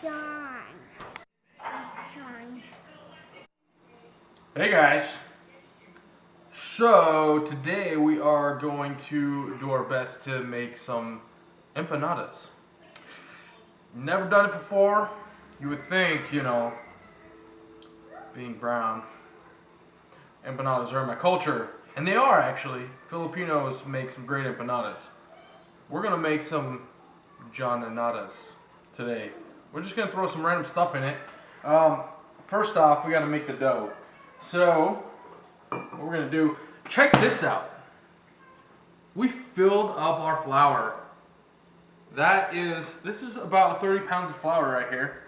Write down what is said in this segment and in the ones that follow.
John. John. Hey guys. So today we are going to do our best to make some empanadas. Never done it before. You would think, you know, being brown, empanadas are in my culture. And they are actually. Filipinos make some great empanadas. We're gonna make some John-anadas today. We're just gonna throw some random stuff in it. First off, we gotta make the dough. So, what we're gonna do, check this out. We filled up our flour. This is about 30 pounds of flour right here.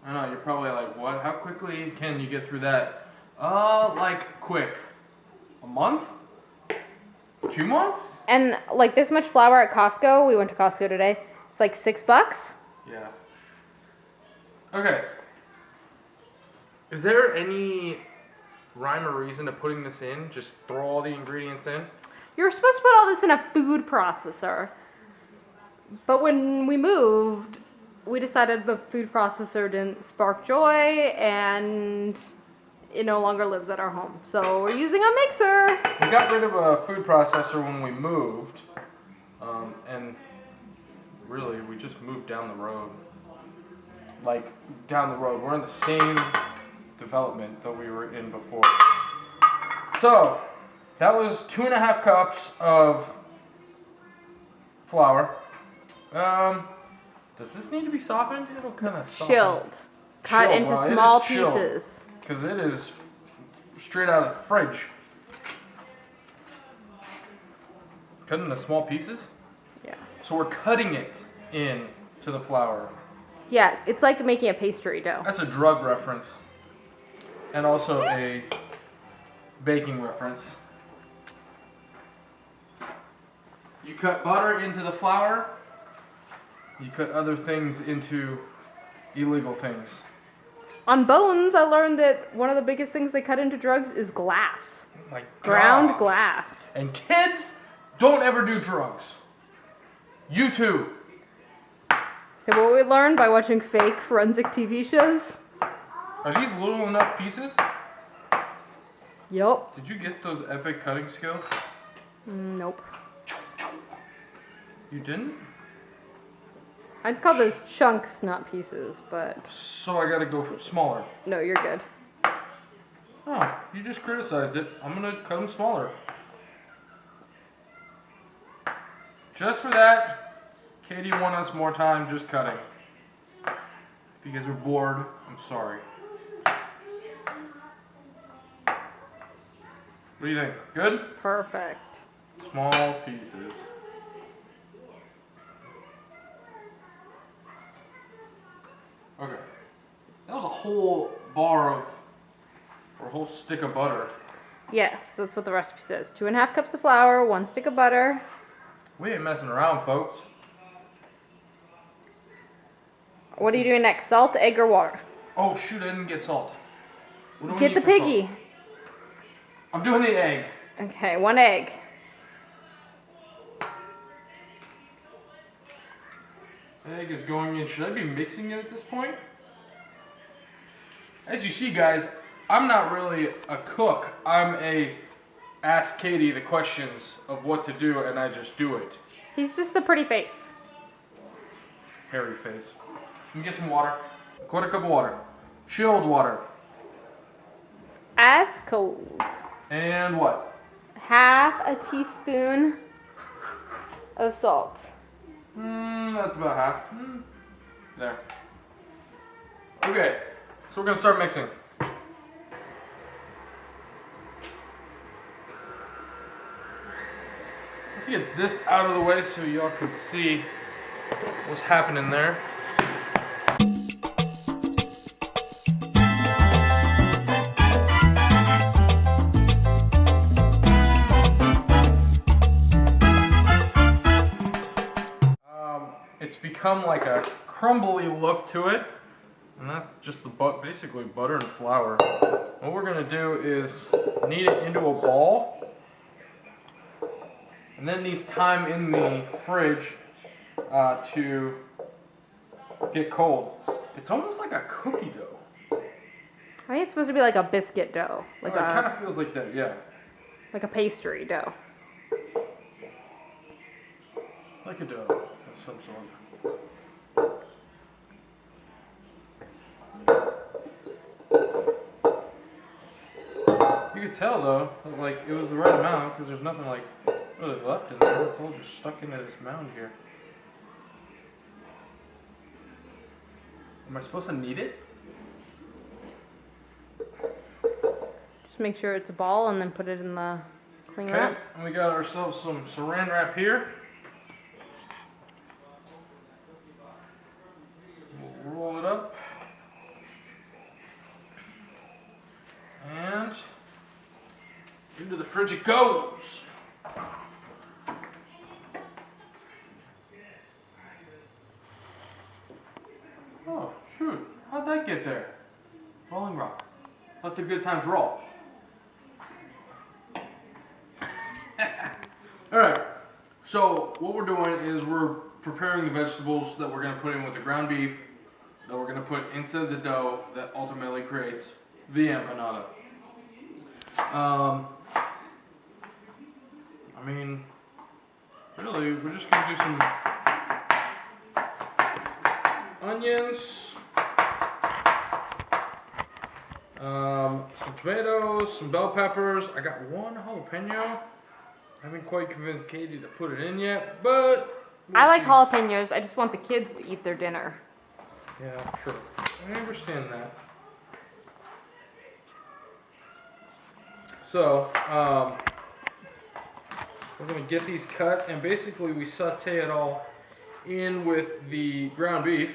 I know, you're probably like, what? How quickly can you get through that? Like quick. A month? 2 months? And like this much flour at Costco, we went to Costco today, it's like $6. Yeah. Okay. Is there any rhyme or reason to putting this in? Just throw all the ingredients in? You're supposed to put all this in a food processor. But when we moved, we decided the food processor didn't spark joy and it no longer lives at our home. So we're using a mixer. We got rid of a food processor when we moved. And really, we just moved down the road. Like, down the road. We're in the same development that we were in before. So, that was 2.5 cups of flour. Does this need to be softened? It'll kind of soften. Chilled. Cut Chilled. into Well, small it is chilled, pieces. because it is straight out of the fridge. Cut into small pieces? Yeah. So we're cutting it in to the flour. Yeah, it's like making a pastry dough. That's a drug reference. And also a baking reference. You cut butter into the flour. You cut other things into illegal things. On Bones, I learned that one of the biggest things they cut into drugs is glass. Oh my God. Ground glass. And kids, don't ever do drugs. You too. So what we learned by watching fake forensic TV shows? Are these little enough pieces? Yup. Did you get those epic cutting skills? Nope. You didn't? I'd call those chunks, not pieces, but So I gotta go for smaller. no, you're good. Oh, you just criticized it. I'm gonna cut them smaller. Just for that, Katie won us more time just cutting. If you guys are bored, I'm sorry. What do you think? Good? Perfect. Small pieces. Okay. That was a whole bar of, or a whole stick of butter. Yes, that's what the recipe says. 2.5 cups of flour, 1 stick of butter. We ain't messing around, folks. What are you doing next? Salt, egg, or water? Oh shoot, I didn't get salt. What do we Get need the for salt? piggy. I'm doing the egg. Okay, 1 egg. Egg is going in. Should I be mixing it at this point? As you see, guys, I'm not really a cook. I'm a ask Katie the questions of what to do, and I just do it. He's just a pretty face. Hairy face. Let me get some water. 1/4 cup of water. Chilled water. Ice cold. And what? 1/2 teaspoon of salt. That's about half. There. Okay, so we're gonna start mixing. Let's get this out of the way so y'all can see what's happening there. It's become like a crumbly look to it, and that's just basically butter and flour. What we're gonna do is knead it into a ball, and then it needs time in the fridge to get cold. It's almost like a cookie dough. I think it's supposed to be like a biscuit dough, like It kind of feels like that, yeah. like a pastry dough. Like a dough of some sort. You could tell though, that, like it was the right amount because there's nothing like really left in there. It's all just stuck into this mound here. Am I supposed to knead it? Just make sure it's a ball and then put it in the cling Okay, wrap. and we got ourselves some saran wrap here. We'll roll it up. And into the fridge it goes. Oh, shoot. How'd that get there? Rolling Rock. Let the good times roll. Alright, so what we're doing is we're preparing the vegetables that we're going to put in with the ground beef that we're going to put into the dough that ultimately creates the empanada. I mean, really, we're just going to do some onions, some tomatoes, some bell peppers. I got one jalapeno. I haven't quite convinced Katie to put it in yet, but I like jalapenos. I just want the kids to eat their dinner. Yeah, sure. I understand that. So, we're going to get these cut, and basically we saute it all in with the ground beef.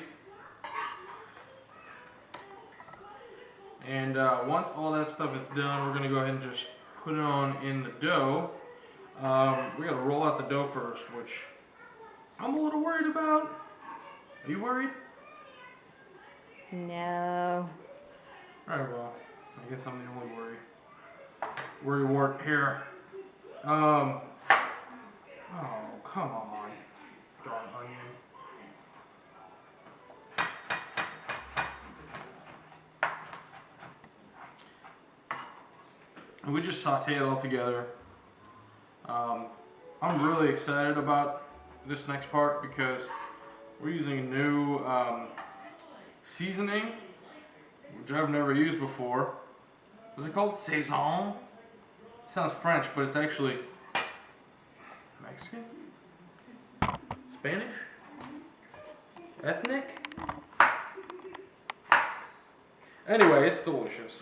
And once all that stuff is done, we're going to go ahead and just put it on in the dough. We got to roll out the dough first, which I'm a little worried about. Are you worried? No. Alright, well, I guess I'm the only worrywart here. Oh, come on. Darn onion. And we just saute it all together. I'm really excited about this next part because we're using a new seasoning, which I've never used before. What's it called? Saison? Sounds French, but it's actually Mexican? Spanish? Ethnic? Anyway, it's delicious.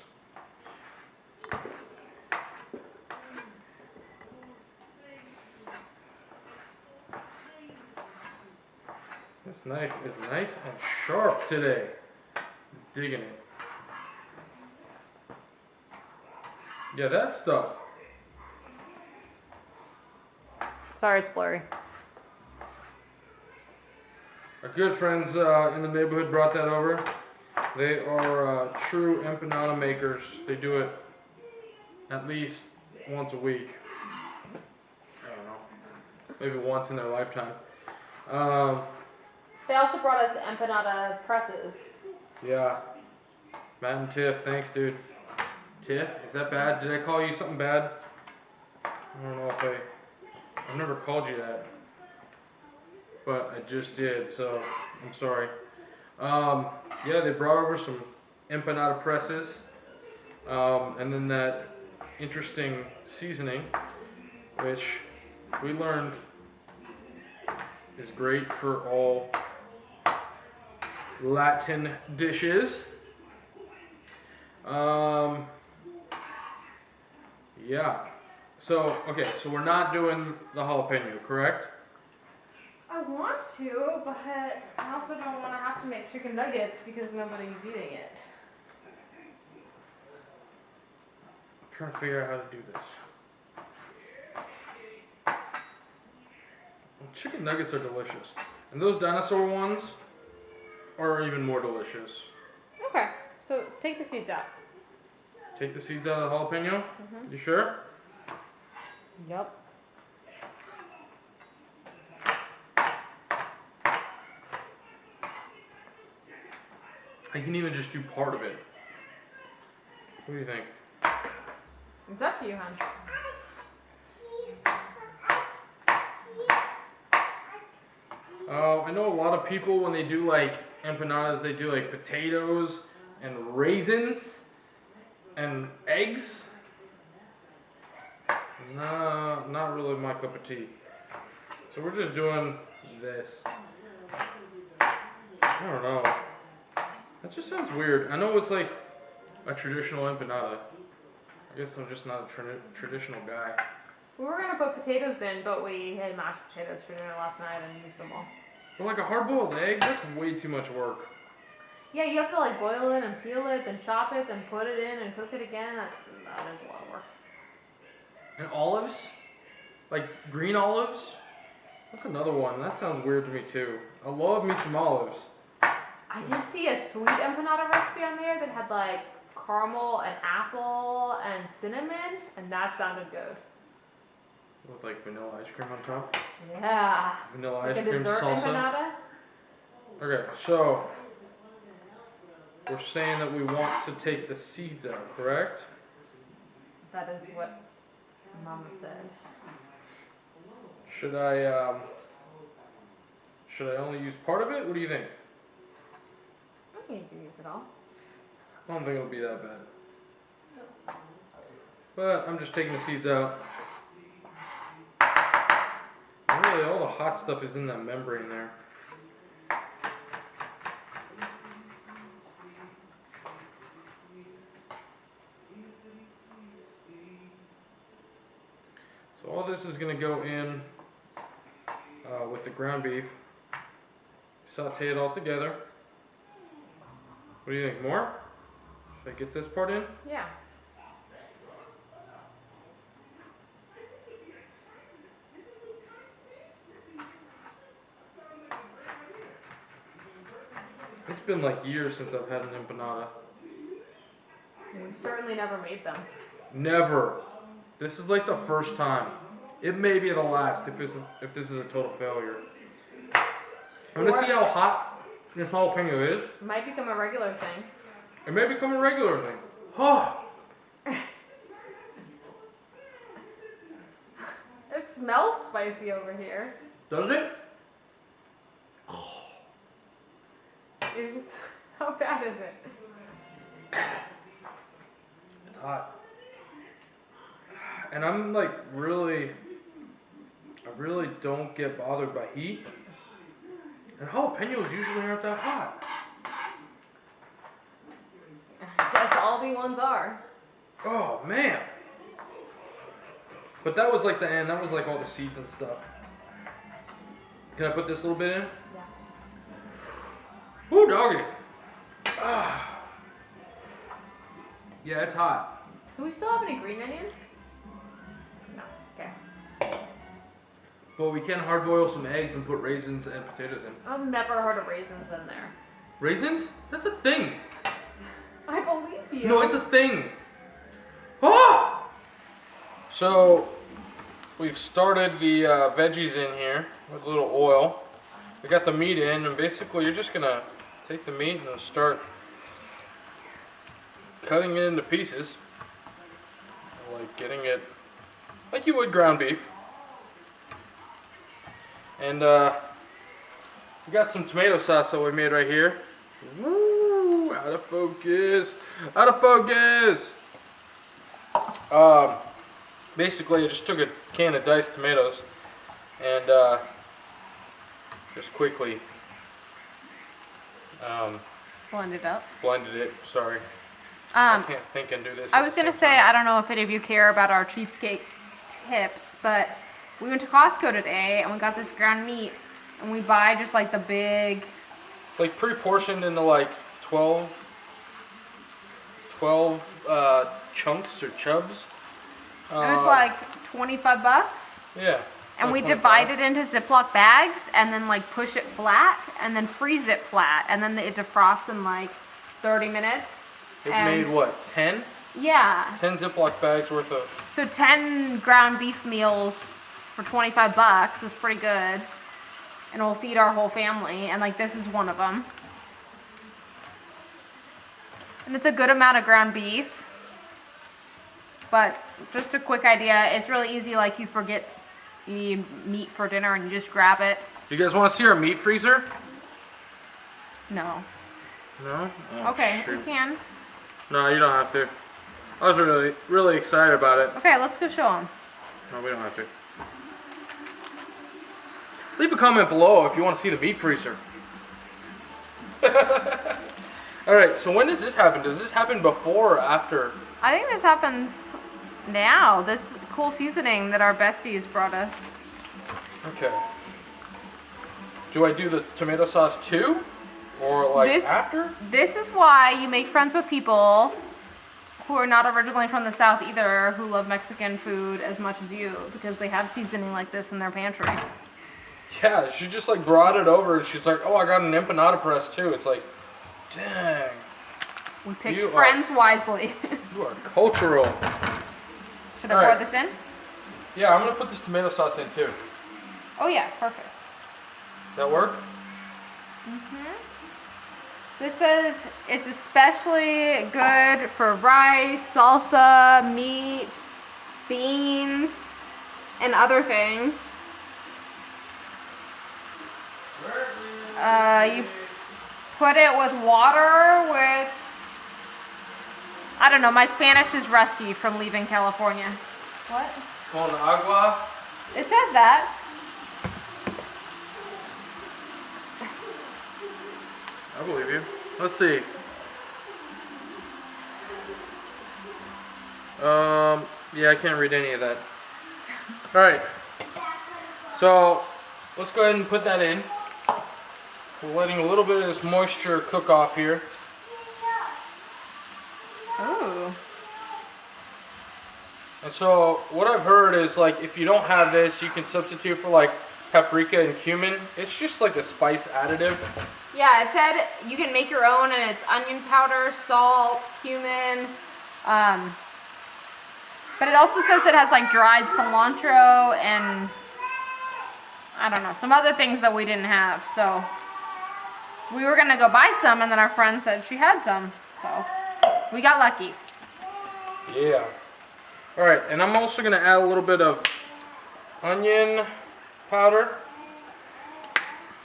This knife is nice and sharp today. Digging it. Yeah, that stuff. Sorry, it's blurry. Our good friends in the neighborhood brought that over. They are true empanada makers. They do it at least once a week. I don't know. Maybe once in their lifetime. They also brought us empanada presses. Yeah. Matt and Tiff, thanks, dude. Tiff, is that bad? Did I call you something bad? I don't know if I've never called you that. But I just did, so I'm sorry. Yeah, they brought over some empanada presses. And then that interesting seasoning, which we learned is great for all Latin dishes. Yeah. So, okay, so we're not doing the jalapeno, correct? I want to, but I also don't want to have to make chicken nuggets because nobody's eating it. I'm trying to figure out how to do this. Well, chicken nuggets are delicious. And those dinosaur ones are even more delicious. Okay, so take the seeds out. Take the seeds out of the jalapeno? You sure? Yep. I can even just do part of it. What do you think? It's up to you, hon. I know a lot of people when they do like empanadas, they do like potatoes and raisins and eggs. Nah, not really my cup of tea. So we're just doing this. I don't know. That just sounds weird. I know it's like a traditional empanada. I guess I'm just not a traditional guy. We were gonna put potatoes in, but we had mashed potatoes for dinner last night and used them all. But like a hard-boiled egg, that's way too much work. Yeah, you have to like boil it and peel it, then chop it, then put it in and cook it again. That is a lot of work. And olives? Like green olives? That's another one. That sounds weird to me too. I love me some olives. I did see a sweet empanada recipe on there that had like caramel and apple and cinnamon, and that sounded good. With like vanilla ice cream on top? Yeah. Vanilla Like ice a cream dessert salsa? empanada? Okay, so we're saying that we want to take the seeds out, correct? That is what Mama said. Should I only use part of it? What do you think? I think you can use it all. I don't think it'll be that bad. But I'm just taking the seeds out. Really, all the hot stuff is in that membrane there. So all this is going to go in with the ground beef. Saute it all together. What do you think? More? Should I get this part in? Yeah. It's been like years since I've had an empanada. We've certainly never made them. Never. This is like the first time. It may be the last if this is a total failure. I'm gonna see how hot this jalapeno is. It might become a regular thing. It may become a regular thing. Oh. It smells spicy over here. Does it? Is it, how bad is it? It's hot. And I'm like I really don't get bothered by heat. And jalapenos usually aren't that hot. I guess Aldi ones are. Oh man. But that was like the end. That was like all the seeds and stuff. Can I put this little bit in? Yeah. Ooh, doggy. Ah. Yeah, it's hot. Do we still have any green onions? No. Okay. But we can hard boil some eggs and put raisins and potatoes in. I've never heard of raisins in there. Raisins? That's a thing. I believe you. No, it's a thing. Ah! So, we've started the veggies in here with a little oil. We got the meat in, and basically you're just gonna take the meat and start cutting it into pieces. Like getting it like you would ground beef. And we got some tomato sauce that we made right here. Woo! Out of focus! Out of focus! Basically, I just took a can of diced tomatoes and just quickly Blend it up. blended it. Sorry, I Um, can't think and do this. I at was the gonna same say, time. I don't know if any of you care about our cheapskate tips, but we went to Costco today and we got this ground meat and we buy just like the big, It's like pre-portioned into like 12 chunks or chubs. and it's like 25 bucks. Yeah. And we like 25. divide it into Ziploc bags and then like push it flat and then freeze it flat and then it defrosts in like 30 minutes. It and- made what, 10? Yeah. 10 Ziploc bags worth of. So 10 ground beef meals for 25 bucks is pretty good. And it'll feed our whole family. And like this is one of them. And it's a good amount of ground beef. But just a quick idea, it's really easy, like you forget you need meat for dinner and you just grab it. You guys want to see our meat freezer? No. No? Oh, Okay, shoot. we can. No, you don't have to. I was really excited about it. Okay, let's go show them. No, we don't have to. Leave a comment below if you want to see the meat freezer. Alright, so when does this happen? Does this happen before or after? I think this happens now. This cool seasoning that our besties brought us. Okay. Do I do the tomato sauce too? Or like after? This is why you make friends with people who are not originally from the South either, who love Mexican food as much as you, because they have seasoning like this in their pantry. Yeah, she just like brought it over and she's like, oh, I got an empanada press too. It's like, dang. We picked friends wisely. You are cultural. Should I pour this in? Yeah, I'm going to put this tomato sauce in too. Oh yeah, perfect. Does that work? This says it's especially good for rice, salsa, meat, beans, and other things. You put it with water with, I don't know, my Spanish is rusty from leaving California. What? Con agua. It says that. I believe you. Let's see. Yeah, I can't read any of that. Alright. So, let's go ahead and put that in. We're letting a little bit of this moisture cook off here. Ooh. And so, what I've heard is like, if you don't have this, you can substitute for like paprika and cumin. It's just like a spice additive. Yeah, it said you can make your own, and it's onion powder, salt, cumin. But it also says it has like dried cilantro and I don't know, some other things that we didn't have. So we were gonna go buy some, and then our friend said she had some. So we got lucky. Yeah. All right, and I'm also gonna add a little bit of onion powder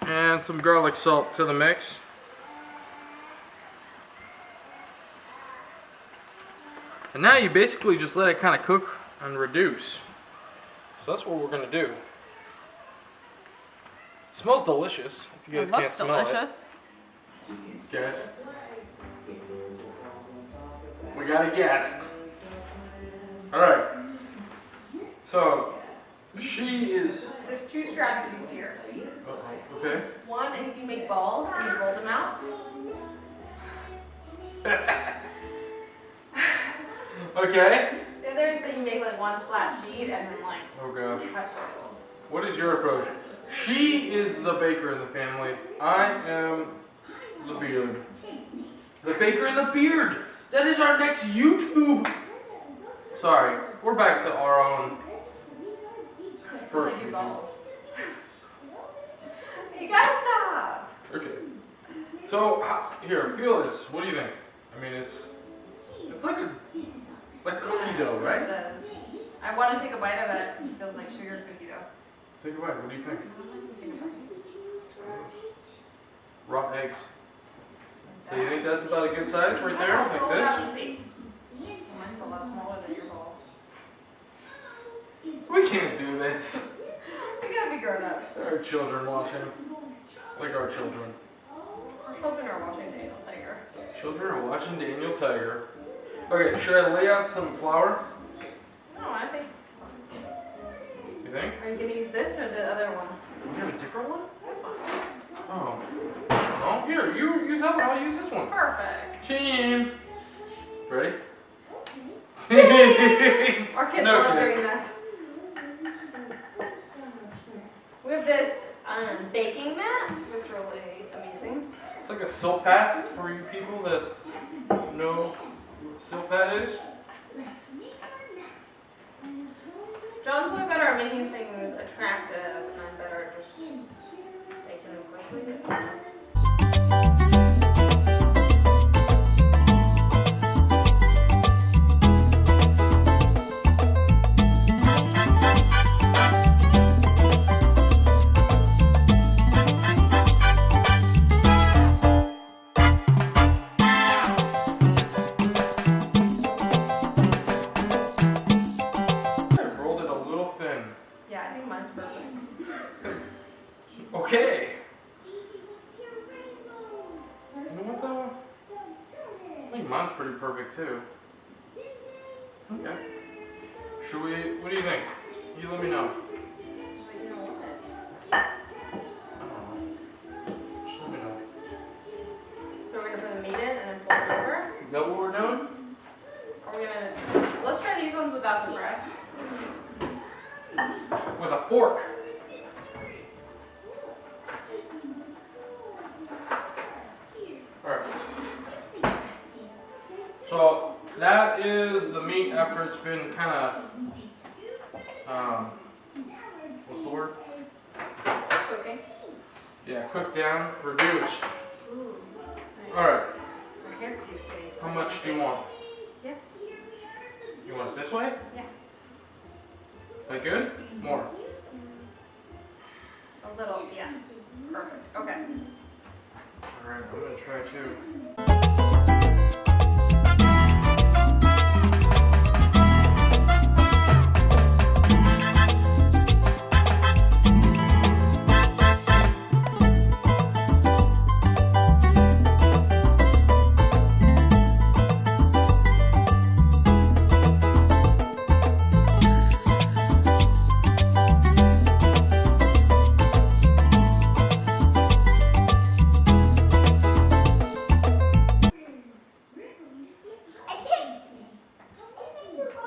and some garlic salt to the mix. And now you basically just let it kind of cook and reduce. So that's what we're gonna do. It smells delicious. If you guys can't smell delicious. it. Guess. We got a guest. All right. So she is. There's two strategies here. Okay. One is you make balls and you roll them out. Okay. The other is that you make like one flat sheet and then like Oh gosh. cut circles. What is your approach? She is the baker in the family. I am the beard. The baker and the beard. That is our next YouTube. Sorry, we're back to our own first YouTube. Balls. You gotta stop. Okay. So here, feel this. What do you think? I mean, it's like cookie dough, It right? does. I want to take a bite of it because it feels like sugar cookie dough. Take a bite. What do you think? Take a bite. Raw eggs. So you think that's about a good size right there? Let's Like roll it out this? and see. Mine's a lot smaller than your balls. We can't do this. We gotta be grown-ups. There are children watching. Like our children. Our children are watching Daniel Tiger. Children are watching Daniel Tiger. Okay, should I lay out some flour? No, I think it's fine. You think? Are you gonna use this or the other one? We have a different one? This one. Oh. Oh, here, you use that one, I'll use this one. Perfect. Team. Ready? Our kids No love kids. doing that. We have this baking mat, which is really amazing. It's like a silk pad for you people that know what silk pad is. John's way better at making things attractive, and I'm better at just making them quickly. Okay. You know what though? I think mine's pretty perfect too. Okay. Should we, what do you think? You let me know. Just let me know. So we're gonna put the meat in and then flip it over? Is that what we're doing? Or we're gonna, let's try these ones without the breasts. With a fork. Alright. So that is the meat after it's been kind of, what's the word? Cooking. Yeah, cooked down, reduced. Alright, My hair grease days. how much do you want? Yeah. You want it this way? Yeah. Is that good? More. A little, yeah. Perfect. Okay. Alright, I'm gonna try too.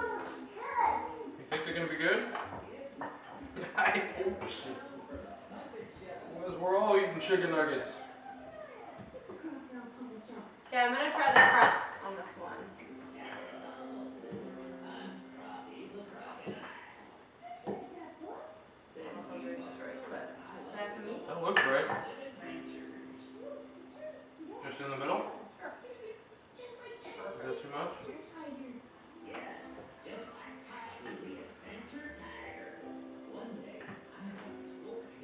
You think they're gonna be good? I hope so. Because we're all eating chicken nuggets. Okay, I'm gonna try the crust on this one. I don't know if I'm doing this right, but can I have some meat? That looks right. Just in the middle? Sure. Is that too much?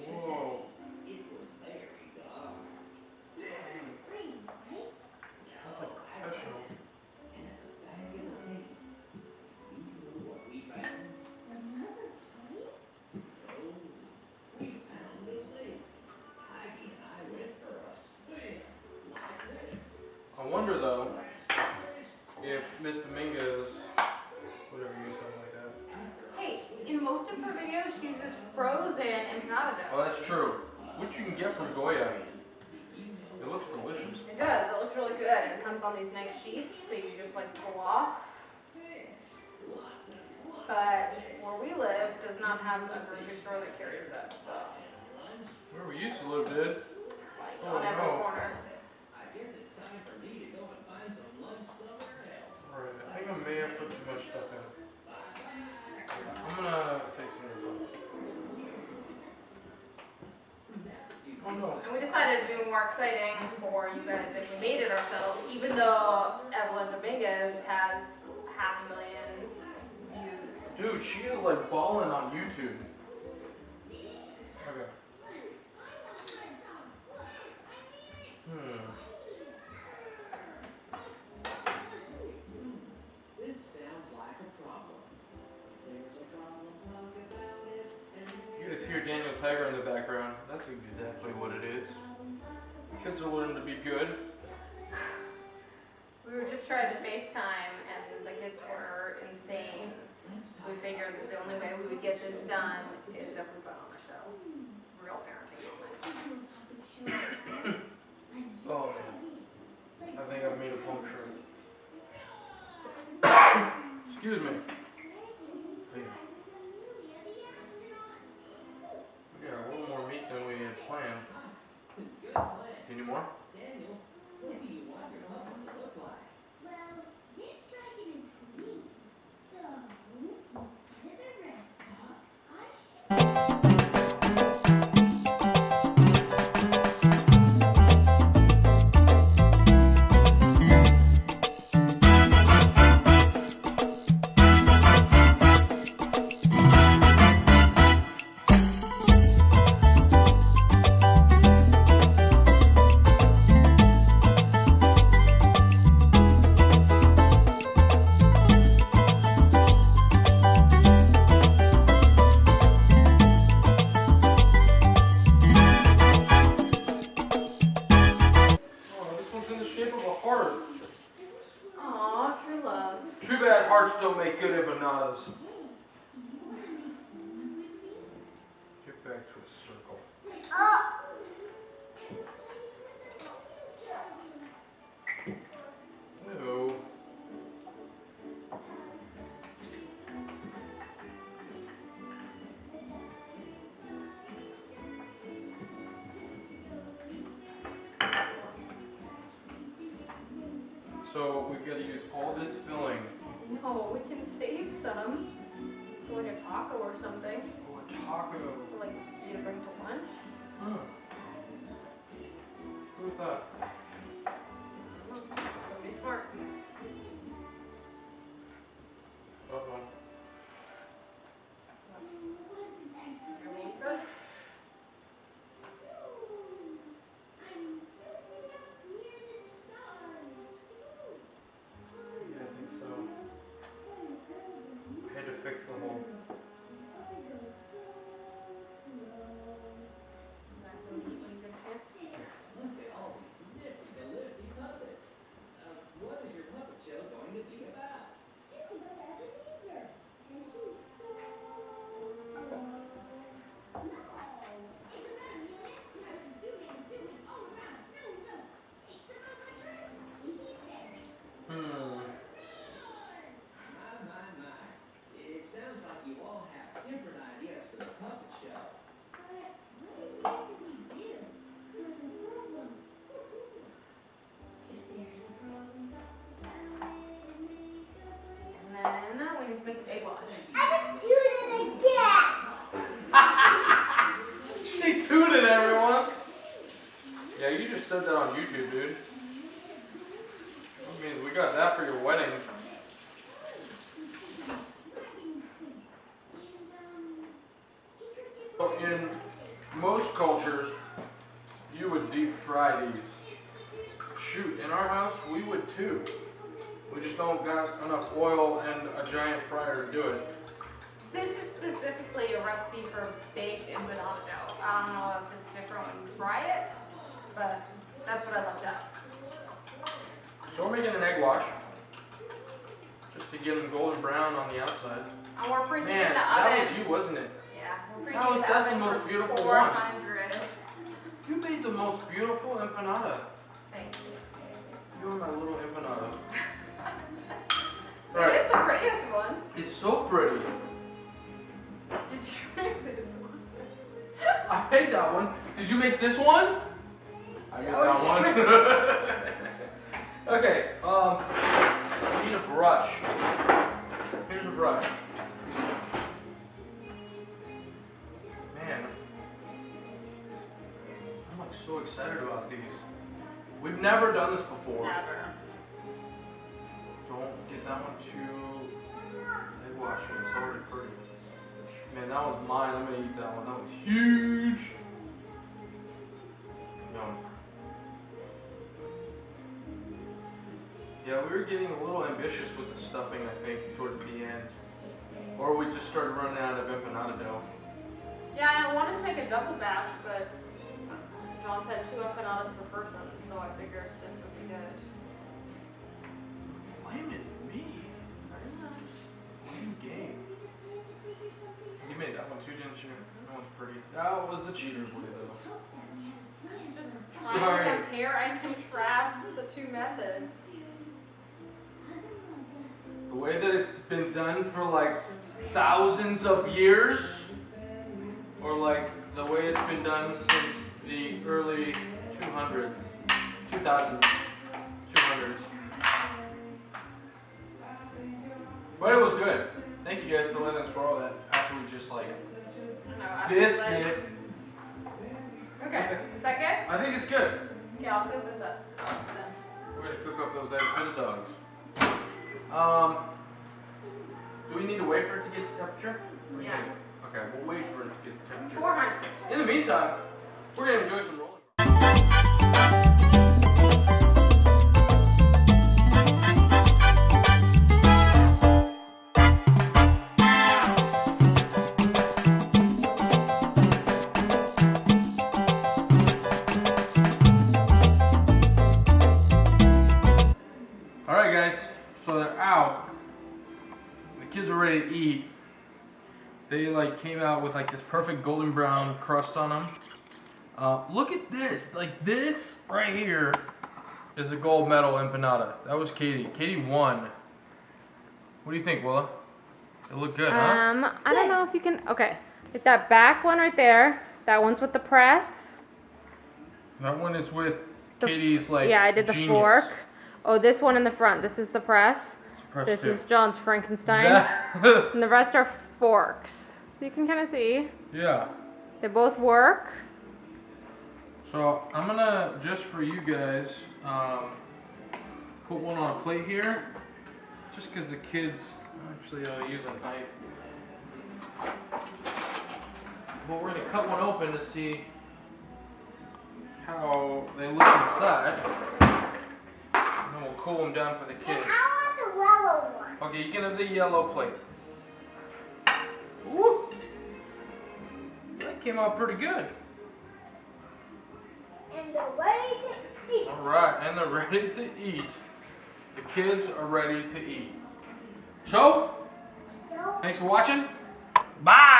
Whoa. That's like professional. I wonder though if Miss Dominguez would ever use something like that. Hey, in most of her videos, she uses frozen empanada dough. Well, that's true. Which you can get from Goya. It looks delicious. It does. It looks really good. And it comes on these nice sheets that you just like pull off. But where we live does not have a grocery store that carries that. So, Where we used to live did. like Oh, on every no. corner. Alright, I think I may have put too much stuff in. I'm gonna take some of this off. Oh no. And we decided to be more exciting for you guys if we made it ourselves, even though Evelyn Dominguez has 500,000 views. Dude, she is like balling on YouTube. Okay. You guys hear Daniel Tiger in the background. That's exactly what it is. Kids are learning to be good. We were just trying to FaceTime and the kids were insane. So we figured that the only way we would get this done is if we put on a show. Real parenting moment. Oh man. I think I've made a puncture. Excuse me. Hey. We got a little more meat than we had planned. Any more? parts don't make good empanadas. Get back to a circle. No. So we've got to use all this filling. No, we can save some for like a taco or something. Oh, a taco. For like you to bring to lunch. Huh. Who thought? Somebody smart. Uh-oh. Your maker. Yeah, I think so. I had to fix the whole. That's what we eat when you get a chance. Look at all these nifty puppets. What is your puppet show going to be about? It's about Ebenezer, and he's so slow. No, it's about a minute. You have to zoom in all around. No, it's about my turn. He says. My. It sounds like you all have different ideas for the puppet show. But yes, we do. There's a problem. If there's a problem, talk about it and make a plan. And then we need to make an egg wash. I just tooted again. She tooted, everyone. Yeah, you just said that on YouTube, dude. I mean, we got that for your wedding. So in most cultures, you would deep fry these. Shoot, in our house, we would too. We just don't got enough oil and a giant fryer to do it. This is specifically a recipe for baked empanada dough. I don't know if it's different when you fry it, but that's what I looked up. So we're making an egg wash, just to get them golden brown on the outside. And we're preheating Man, the that oven. was you, wasn't it? Yeah, we're That was- preheating the that's the oven most for beautiful 400. You made the most beautiful empanada. Thanks. You are my little empanada. It Alright, is the prettiest one. it's so pretty. Did you make this one? I made that one. Did you make this one? I made Oh, that shit. one. Okay, I need a brush. Here's a brush. Man, I'm like so excited about these. We've never done this before. Never. Don't get that one too egg washing. It's already pretty. Man, that one's mine. I'm gonna eat that one. That one's huge. Yum. Yeah, we were getting a little ambitious with the stuffing, I think, towards the end. Or we just started running out of empanada dough. Yeah, I wanted to make a double batch, but John said 2 empanadas per person, so I figured this would be good. Blaming me. Very much. Blame game. You made that one too, didn't you? That one's pretty. That was the cheater's way, though. Just trying Sorry. to compare and contrast the two methods. The way that it's been done for like thousands of years, or like the way it's been done since the early 200s, 200s. But it was good. Thank you guys for letting us borrow that after we just like No, after dissed that- it. Okay, is that good? I think it's good. Okay, I'll cook this up. Then. We're gonna cook up those eggs for the dogs. Do we need to wait for it to get the temperature? Or you Yeah. think- Okay, we'll wait for it to get the temperature. 400. In the meantime, we're gonna enjoy some rolling. Alright guys, so they're out. They like came out with like this perfect golden brown crust on them. Look at this, like this right here is a gold medal empanada. That was Katie. Katie won. What do you think, Willa? It looked good, huh? I don't know if you can. Okay, like that back one right there. That one's with the press. That one is with Katie's like. Yeah, I did the genius. fork. Oh, this one in the front. This is the press. Press This two. is John's Frankenstein. And the rest are forks. So you can kind of see. Yeah. They both work. So I'm gonna, just for you guys, put one on a plate here. Just because the kids, actually use a knife. But we're gonna cut one open to see how they look inside. And then we'll cool them down for the And kids. I want the yellow one. Okay, you can have the yellow plate. Woo! That came out pretty good. And they're ready to eat. Alright, and they're ready to eat. The kids are ready to eat. So, So, thanks for watching. Bye!